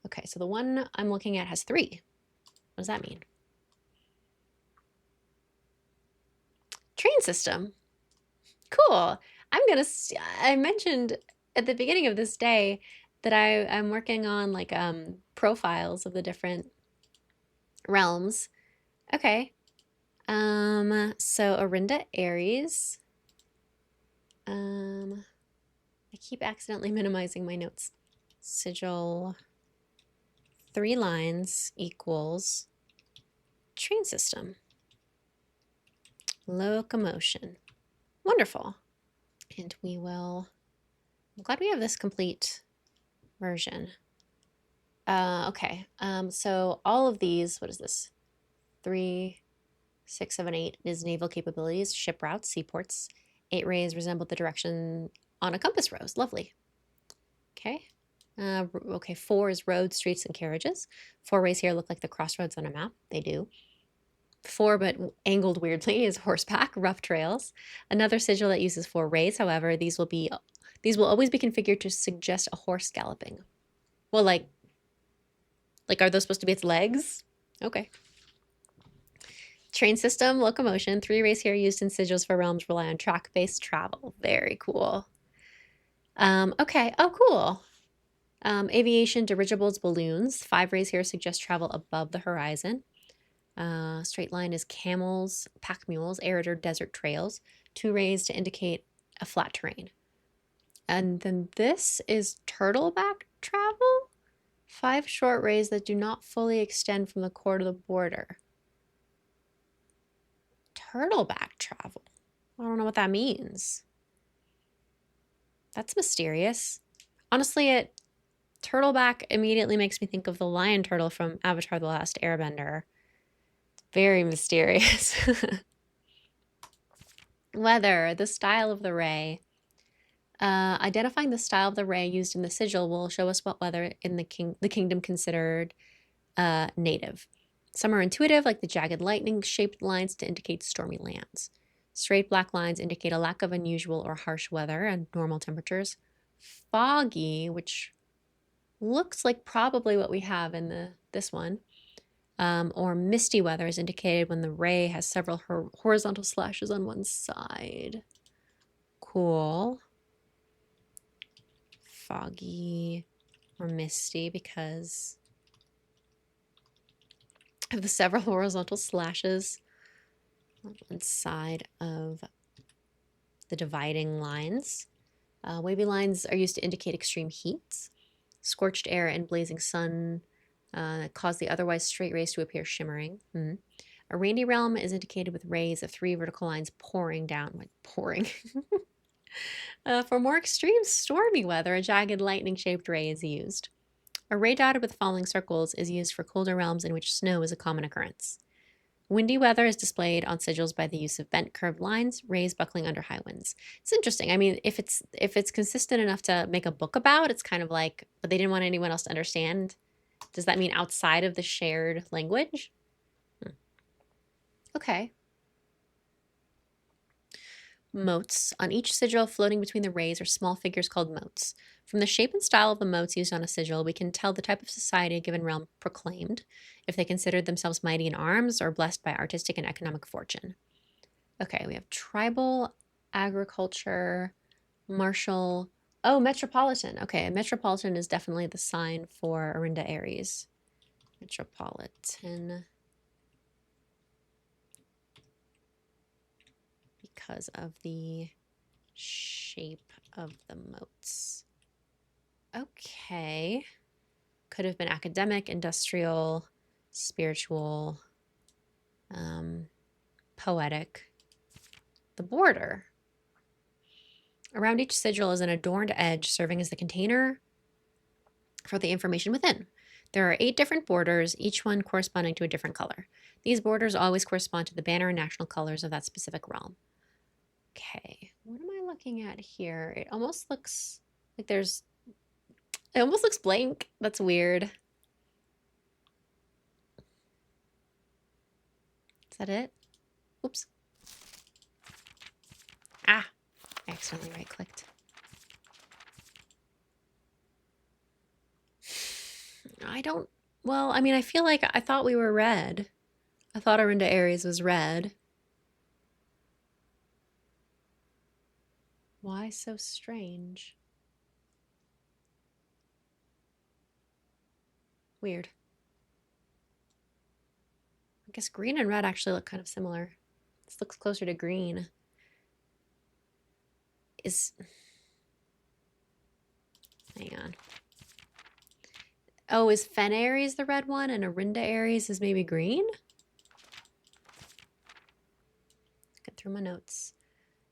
Okay, so the one I'm looking at has 3. What does that mean? Train system. Cool. I mentioned at the beginning of this day that I'm working on like profiles of the different realms. Okay. So Arinda Aries. I keep accidentally minimizing my notes. Sigil 3 lines equals train system. Locomotion. Wonderful. And I'm glad we have this complete version. Okay. So all of these, what is this? 3, 6, 7, 8 is naval capabilities, ship routes, seaports. 8 rays resemble the direction on a compass rose. Lovely. Okay. Okay, 4 is roads, streets, and carriages. 4 rays here look like the crossroads on a map. They do. 4, but angled weirdly, is horseback, rough trails. Another sigil that uses 4 rays, however, these will always be configured to suggest a horse galloping. Well, like are those supposed to be its legs? Okay. Train system, locomotion. 3 rays here used in sigils for realms rely on track-based travel. Very cool. Okay. Oh, cool. Aviation, dirigibles, balloons. 5 rays here suggest travel above the horizon. Straight line is camels, pack mules, arid or desert trails. 2 rays to indicate a flat terrain. And then this is turtleback travel. 5 short rays that do not fully extend from the core to the border. Turtleback travel. I don't know what that means. That's mysterious. Honestly, it Turtleback immediately makes me think of the lion turtle from Avatar: The Last Airbender. Very mysterious. Weather, the style of the ray. Identifying the style of the ray used in the sigil will show us what weather in the kingdom considered native. Some are intuitive, like the jagged lightning-shaped lines to indicate stormy lands. Straight black lines indicate a lack of unusual or harsh weather and normal temperatures. Foggy, which looks like probably what we have in this one, or misty weather is indicated when the ray has several horizontal slashes on one side. Cool. Foggy or misty because of the several horizontal slashes on one side of the dividing lines. Wavy lines are used to indicate extreme heat. Scorched air and blazing sun cause the otherwise straight rays to appear shimmering. A rainy realm is indicated with rays of 3 vertical lines pouring down, like pouring. For more extreme stormy weather, a jagged lightning-shaped ray is used. A ray dotted with falling circles is used for colder realms in which snow is a common occurrence. Windy weather is displayed on sigils by the use of bent curved lines, rays buckling under high winds. It's interesting. I mean, if it's consistent enough to make a book about, it's kind of like, but they didn't want anyone else to understand. Does that mean outside of the shared language? Okay. Motes. On each sigil floating between the rays are small figures called motes. From the shape and style of the motes used on a sigil, we can tell the type of society a given realm proclaimed, if they considered themselves mighty in arms or blessed by artistic and economic fortune. Okay, we have tribal, agriculture, martial. Oh, metropolitan. Okay, metropolitan is definitely the sign for Arinda Aries. Metropolitan. Because of the shape of the motes. Okay. Could have been academic, industrial, spiritual, poetic. The border. Around each sigil is an adorned edge serving as the container for the information within. There are 8 different borders, each one corresponding to a different color. These borders always correspond to the banner and national colors of that specific realm. Okay, what am I looking at here? It almost looks like it almost looks blank. That's weird. Is that it? Oops. Ah, I accidentally right-clicked. Well, I mean, I feel like I thought we were red. I thought Arinda Aries was red. Why so strange? Weird. I guess green and red actually look kind of similar. This looks closer to green. Hang on. Oh, is Fen Aries the red one and Arinda Aries is maybe green? Get through my notes.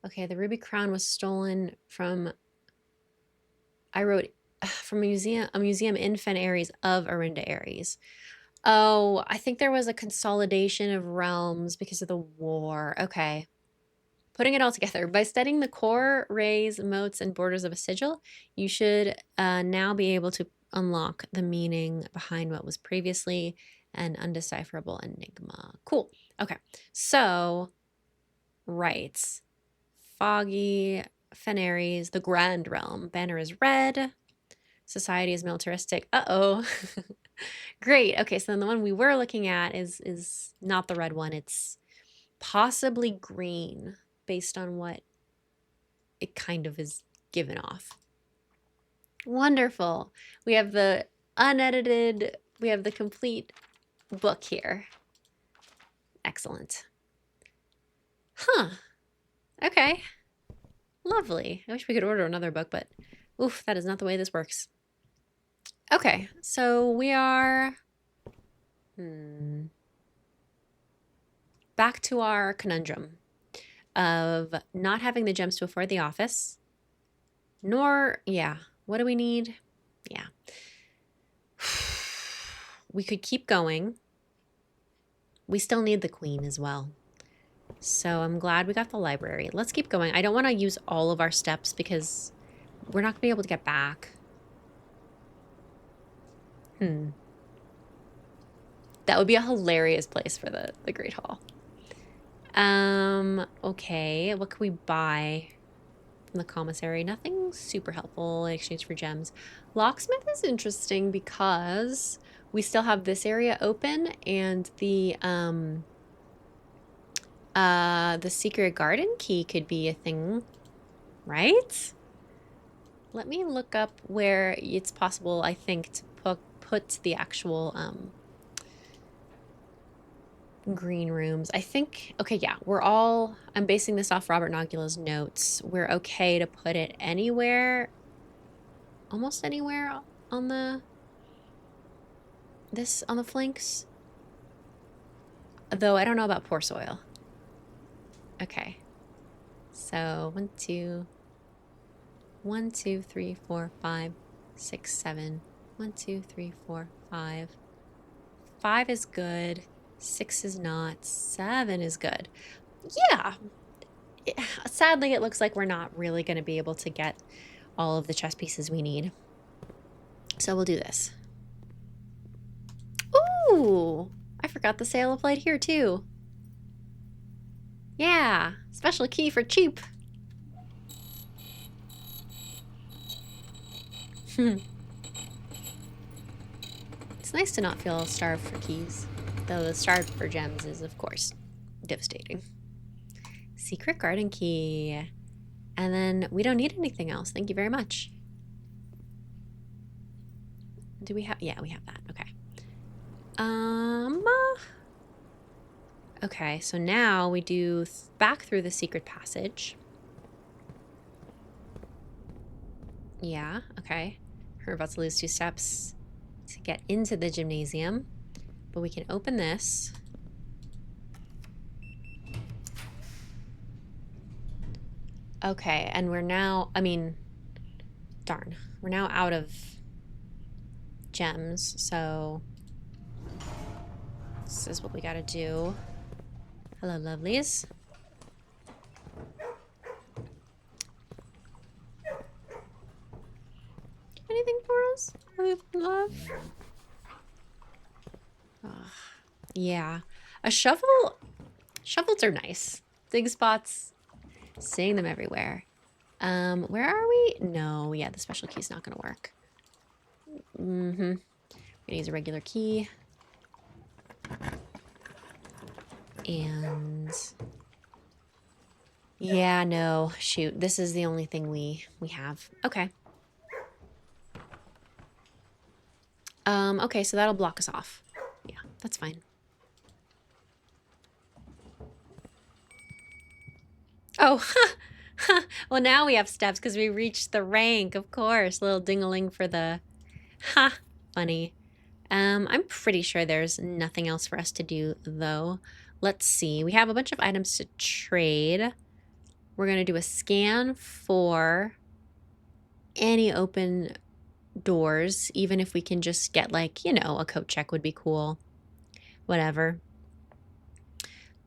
Okay, the ruby crown was stolen from, I wrote, from a museum in Fen Aries of Arinda Aries. Oh, I think there was a consolidation of realms because of the war. Okay. Putting it all together, by studying the core, rays, motes, and borders of a sigil, you should now be able to unlock the meaning behind what was previously an undecipherable enigma. Cool. Okay. So, right. Foggy, Fen Aries, the Grand Realm. Banner is red. Society is militaristic. Uh-oh. Great. Okay, so then the one we were looking at is not the red one. It's possibly green based on what it kind of is given off. Wonderful. We have the unedited, we have the complete book here. Excellent. Huh. Okay. Lovely. I wish we could order another book, but oof, that is not the way this works. Okay, so we are back to our conundrum of not having the gems to afford the office, what do we need? Yeah. we could keep going. We still need the queen as well. So I'm glad we got the library. Let's keep going. I don't want to use all of our steps because we're not going to be able to get back. That would be a hilarious place for the Great Hall. Okay. What can we buy from the commissary? Nothing super helpful in exchange for gems. Locksmith is interesting because we still have this area open, and the secret garden key could be a thing, right? Let me look up where it's possible, I think, to put the actual green rooms. I think, okay, yeah, I'm basing this off Robert Nogula's notes. We're okay to put it anywhere, almost anywhere on the flanks. Though I don't know about poor soil. Okay. So 1, 2, 3, 4, 5, 6, 7. 1, 2, 3, 4, 5. 5 is good. 6 is not. 7 is good. Yeah. Sadly, it looks like we're not really going to be able to get all of the chess pieces we need. So we'll do this. Ooh! I forgot the sale applied here too. Yeah. Special key for cheap. It's nice to not feel starved for keys. Though the starved for gems is, of course, devastating. Secret garden key. And then we don't need anything else. Thank you very much. Do we have... Yeah, we have that. Okay. Okay, so now we do back through the secret passage. Yeah, okay. We're about to lose 2 steps to get into the gymnasium. But we can open this. Okay, and we're now, darn. We're now out of gems, so this is what we gotta do. Hello, lovelies. Anything for us? Love? Oh, yeah. A shovel. Shovels are nice. Dig spots. Seeing them everywhere. Where are we? No, yeah, the special key's not gonna work. I'm gonna use a regular key. And yeah, no, shoot. This is the only thing we have. Okay. Okay, so that'll block us off. Yeah, that's fine. Oh, well, now we have steps because we reached the rank, of course. Little ding-a-ling for the... Ha! Funny. I'm pretty sure there's nothing else for us to do, though. Let's see. We have a bunch of items to trade. We're going to do a scan for any open doors, even if we can just get, like, you know, a coat check would be cool. Whatever.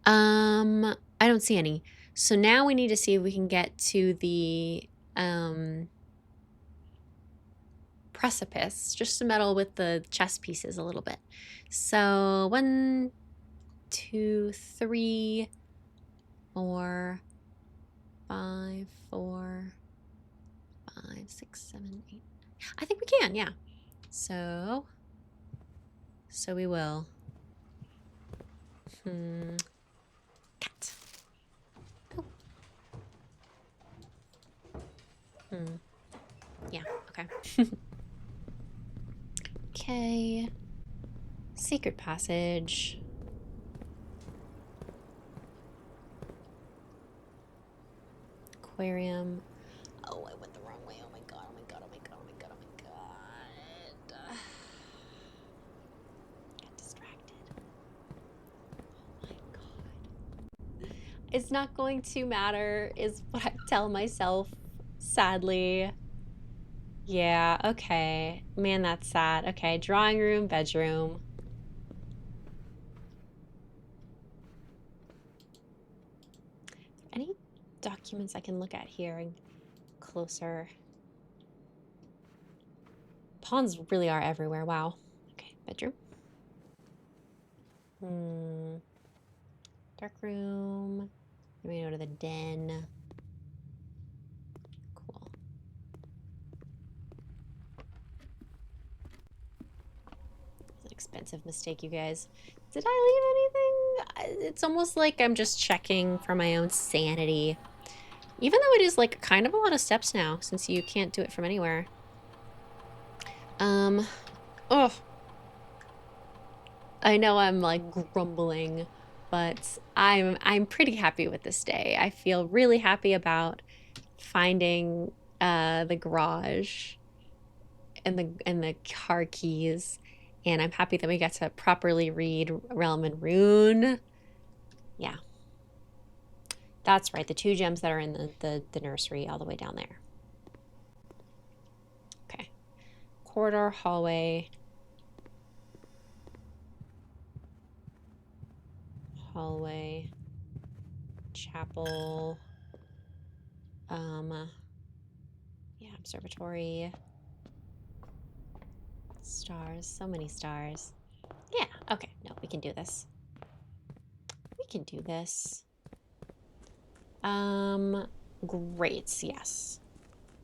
I don't see any. So now we need to see if we can get to the precipice, just to meddle with the chess pieces a little bit. So 1, 2, 3, 4, 5, 4, 5, 6, 7, 8. I think we can, yeah. So we will. Cat. Oh. Yeah, okay. Okay. Secret passage. Aquarium. Oh, I went the wrong way. Oh my god, oh my god, oh my god, oh my god, oh my god. Got distracted. Oh my god. It's not going to matter, is what I tell myself, sadly. Yeah, okay. Man, that's sad. Okay, drawing room, bedroom. documents I can look at here and closer. Pawns really are everywhere. Wow. Okay, bedroom. Dark room. Then we go to the den. Cool. It's an expensive mistake, you guys. Did I leave anything? It's almost like I'm just checking for my own sanity. Even though it is like kind of a lot of steps now, since you can't do it from anywhere. Oh. I know I'm like grumbling, but I'm pretty happy with this day. I feel really happy about finding the garage and the car keys, and I'm happy that we got to properly read Realm and Rune. Yeah. That's right, the 2 gems that are in the nursery all the way down there. Okay. Corridor, hallway. Hallway. Chapel. Yeah, observatory. Stars, so many stars. Yeah, okay, no, we can do this. We can do this. Great, yes.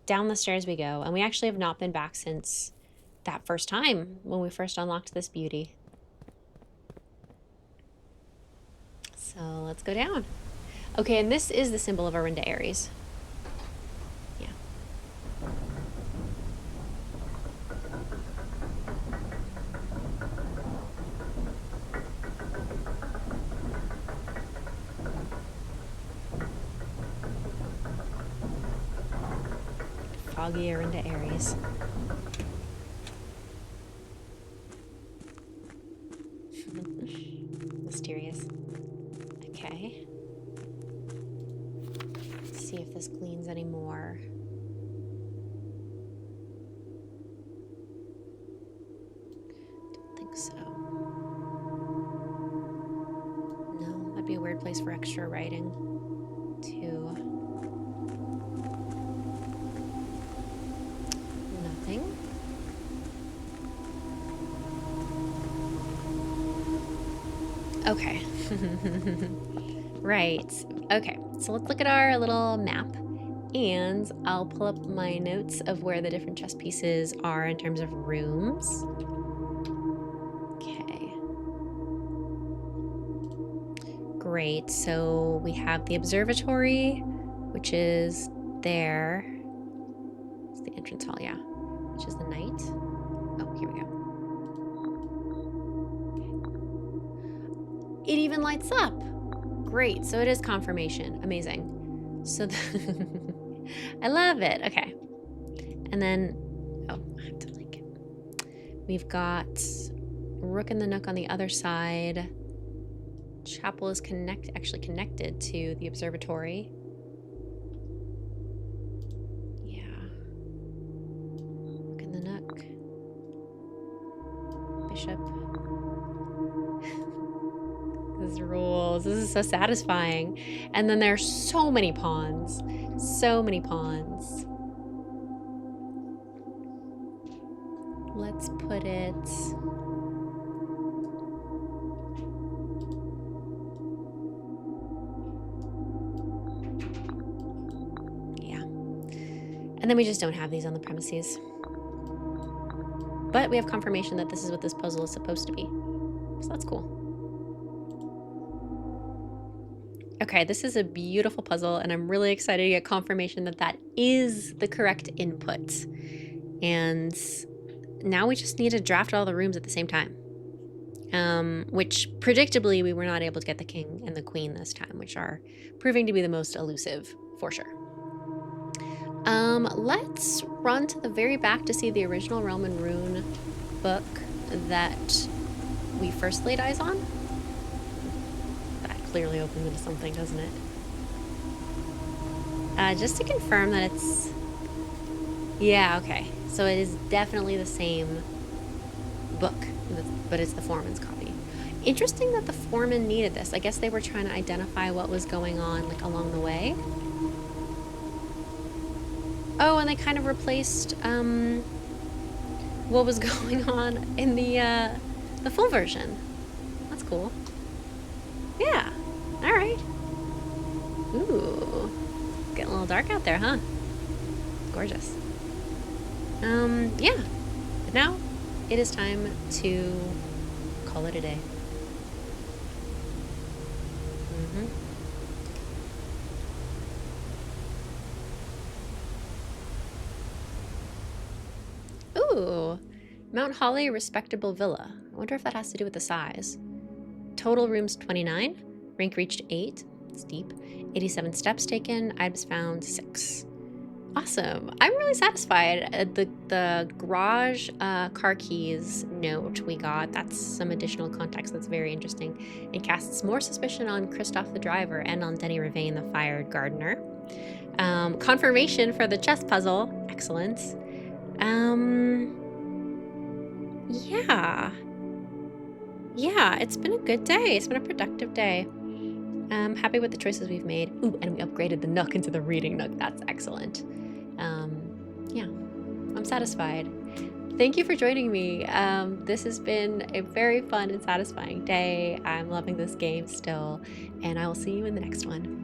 Down the stairs we go, and we actually have not been back since that first time when we first unlocked this beauty. So let's go down. Okay, and this is the symbol of Arinda Aries. Yeah. Foggy Arinda Aries. Mysterious. Okay. Let's see if this gleans any more. Don't think so. No, that'd be a weird place for extra writing, too. Nothing. Okay. Right. Okay, so let's look at our little map, and I'll pull up my notes of where the different chess pieces are in terms of rooms. Okay. Great, so we have the observatory, which is there. It's the entrance hall, yeah. Which is the night. Oh, here we go. It even lights up. Great, so it is confirmation. Amazing. So I love it. Okay. And then, oh, I have to link it. We've got Rook and the Nook on the other side. Chapel is actually connected to the observatory. Yeah. Rook and the Nook. Bishop. This rules. This is so satisfying. And then there's so many pawns. So many pawns. Let's put it... Yeah. And then we just don't have these on the premises. But we have confirmation that this is what this puzzle is supposed to be. So that's cool. Okay, this is a beautiful puzzle, and I'm really excited to get confirmation that that is the correct input. And now we just need to draft all the rooms at the same time. Which, predictably, we were not able to get the king and the queen this time, which are proving to be the most elusive, for sure. Let's run to the very back to see the original Realm and Rune book that we first laid eyes on. That clearly opens into something, doesn't it? Just to confirm that it's... Yeah, okay. So it is definitely the same book, but it's the Foreman's copy. Interesting that the Foreman needed this. I guess they were trying to identify what was going on, like, along the way. Oh, and they kind of replaced what was going on in the full version. That's cool. Yeah. All right. Ooh, getting a little dark out there, huh? Gorgeous. Yeah. But now it is time to call it a day. Ooh, Mount Holly Respectable Villa. I wonder if that has to do with the size. Total rooms 29. Rank reached 8. Steep. 87 steps taken. Items found 6. Awesome. I'm really satisfied. The garage car keys note we got, that's some additional context that's very interesting. It casts more suspicion on Christoph the driver and on Denny Ravain the fired gardener. Confirmation for the chess puzzle. Excellent. Yeah, it's been a good day. It's been a productive day. I'm happy with the choices we've made. Ooh, and we upgraded the nook into the reading nook. That's excellent. Yeah, I'm satisfied. Thank you for joining me. This has been a very fun and satisfying day. I'm loving this game still, and I will see you in the next one.